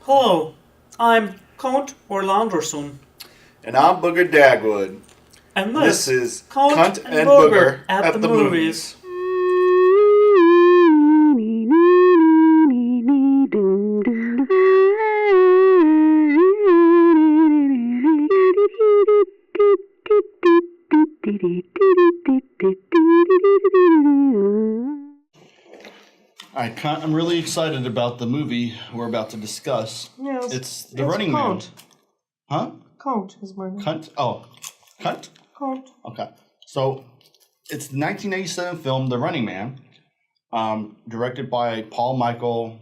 Hello, I'm Kønt Orlanderson, And I'm Booger Dagwood. and This is Kønt Kønt and and Booger Booger at the movies. I'm really excited about the movie we're about to discuss. Yes, It's The Running Man. Kønt. Huh? Kønt is my name. Cunt? Oh. Cunt? Kønt. Okay. So, it's the 1987 film, The Running Man, directed by Paul Michael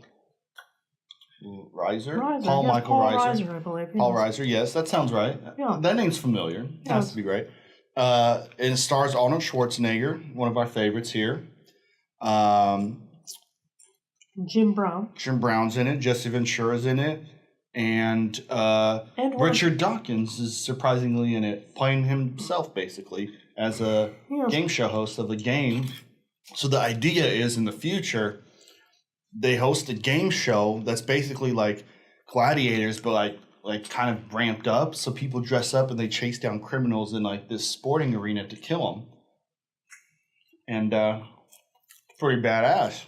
Reiser? Paul yes, Michael Paul Reiser. Reiser, I believe. Paul yes. Reiser, yes, that sounds right. Yeah. That name's familiar. Yes. Has to be great. It stars Arnold Schwarzenegger, one of our favorites here. Jim Brown. Jim Brown's in it, Jesse Ventura's in it, and Richard Dawkins is surprisingly in it, playing himself basically as a game show host of a game. So the idea is in the future, they host a game show that's basically like Gladiators, but like kind of ramped up. So people dress up and they chase down criminals in like this sporting arena to kill them. And pretty badass.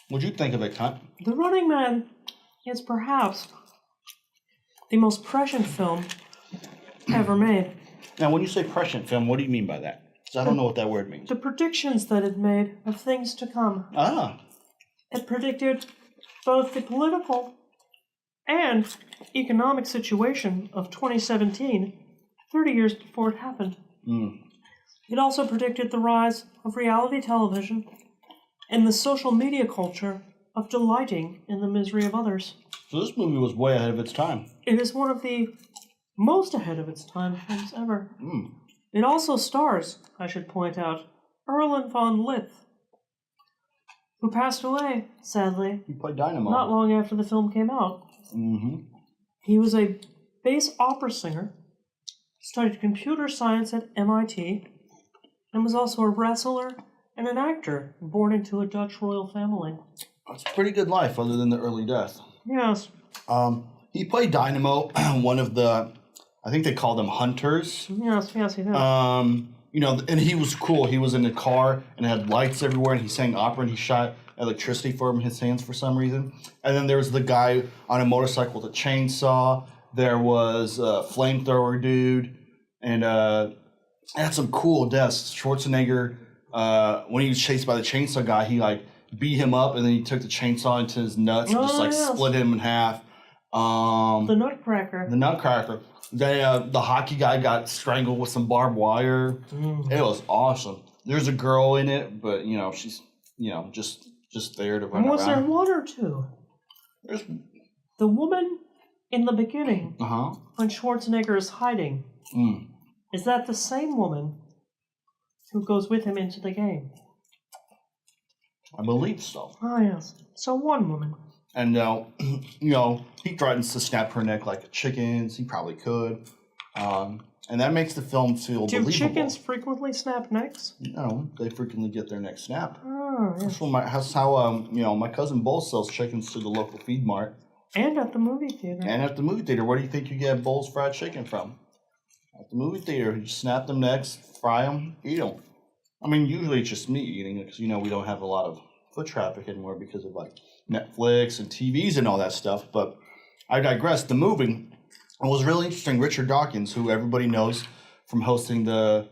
What'd you think of it, Cunt? The Running Man is perhaps the most prescient film ever made. Now, when you say prescient film, what do you mean by that? Because I don't know what that word means. The predictions that it made of things to come. Ah. It predicted both the political and economic situation of 2017, 30 years before it happened. Mm. It also predicted the rise of reality television and the social media culture of delighting in the misery of others. So this movie was way ahead of its time. It is one of the most ahead of its time films ever. Mm. It also stars, I should point out, Erlen von Lith, who passed away, sadly, He played Dynamo. not long after the film came out. Mm-hmm. He was a bass opera singer, studied computer science at MIT, and was also a wrestler and an actor born into a Dutch royal family. It's a pretty good life, other than the early death. Yes. He played Dynamo, one of the, I think they called them hunters. Yes, he did. And he was cool. He was in a car and it had lights everywhere, and he sang opera and he shot electricity from his hands for some reason. And then there was the guy on a motorcycle with a chainsaw. There was a flamethrower dude, and had some cool deaths. Schwarzenegger, when he was chased by the chainsaw guy, he beat him up, and then he took the chainsaw into his nuts and just split him in half. The Nutcracker. The Nutcracker. The hockey guy got strangled with some barbed wire. Mm. It was awesome. There's a girl in it, but she's just there to run around. Was there one or two? There's the woman in the beginning, when Schwarzenegger is hiding. Mm. Is that the same woman who goes with him into the game? I believe so. Oh, yes. So one woman. And, he threatens to snap her neck like chickens. He probably could. And that makes the film feel believable. Do chickens frequently snap necks? No, they frequently get their neck snapped. Oh, yes. That's how my cousin Bull sells chickens to the local feed mart. And at the movie theater. And at the movie theater. Where do you think you get Bull's fried chicken from? At the movie theater. You snap them necks, fry them, eat them. I mean, usually it's just me eating it because, we don't have a lot of foot traffic anymore because of, Netflix and TVs and all that stuff. But I digress. The movie was really interesting. Richard Dawkins, who everybody knows from hosting the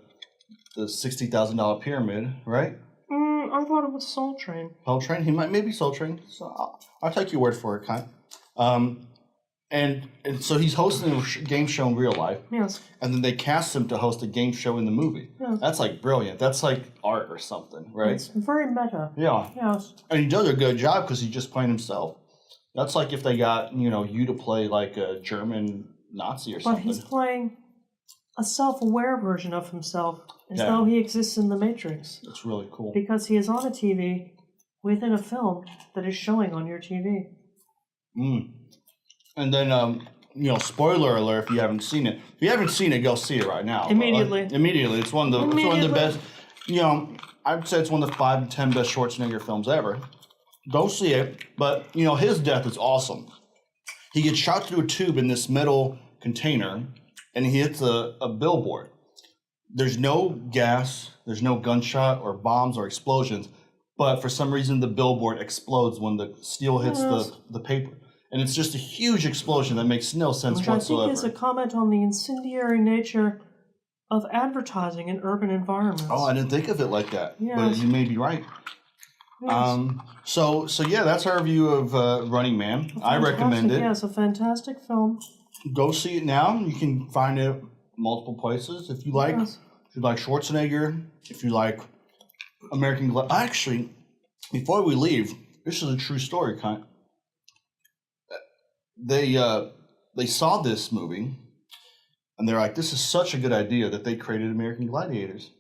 $60,000 pyramid, right? I thought it was Soul Train. Soul Train? He might maybe Soul Train. So I'll take your word for it, kind. And so he's hosting a game show in real life. Yes. And then they cast him to host a game show in the movie. Yes. That's brilliant. That's art or something, right? It's very meta. Yeah. Yes. And he does a good job because he's just playing himself. That's like if they got, you to play like a German Nazi or something. But he's playing a self-aware version of himself as though he exists in the Matrix. That's really cool. Because he is on a TV within a film that is showing on your TV. Mm. And then, spoiler alert if you haven't seen it. If you haven't seen it, go see it right now. Immediately. Immediately. It's one of the best. I'd say it's one of the 5 to 10 best Schwarzenegger films ever. Go see it. But, his death is awesome. He gets shot through a tube in this metal container, and he hits a billboard. There's no gas, there's no gunshot or bombs or explosions, but for some reason the billboard explodes when the steel hits the paper. And it's just a huge explosion that makes no sense whatsoever. I think is a comment on the incendiary nature of advertising in urban environments. Oh, I didn't think of it like that, but you may be right. Yes. So yeah, that's our review of Running Man. I recommend it. Yeah, it's a fantastic film. Go see it now. You can find it multiple places if you like. Yes. If you like Schwarzenegger, if you like American Gladiator. Actually, before we leave, this is a true story, kind. They saw this movie, and they're like, "This is such a good idea that they created American Gladiators."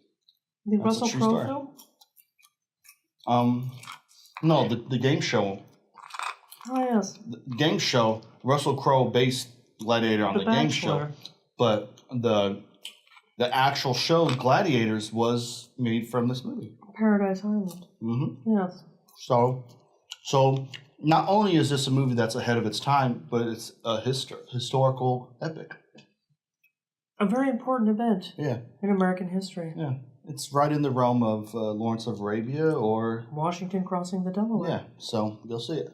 The Russell Crowe film? No, the game show. Oh yes. The game show. Russell Crowe based Gladiator on the game show, but the actual show Gladiators was made from this movie. Paradise Island. Mm-hmm. Yes. So not only is this a movie that's ahead of its time, but it's a historical epic. A very important event. Yeah. In American history. Yeah. It's right in the realm of Lawrence of Arabia or Washington crossing the Delaware. Yeah. So you'll see it.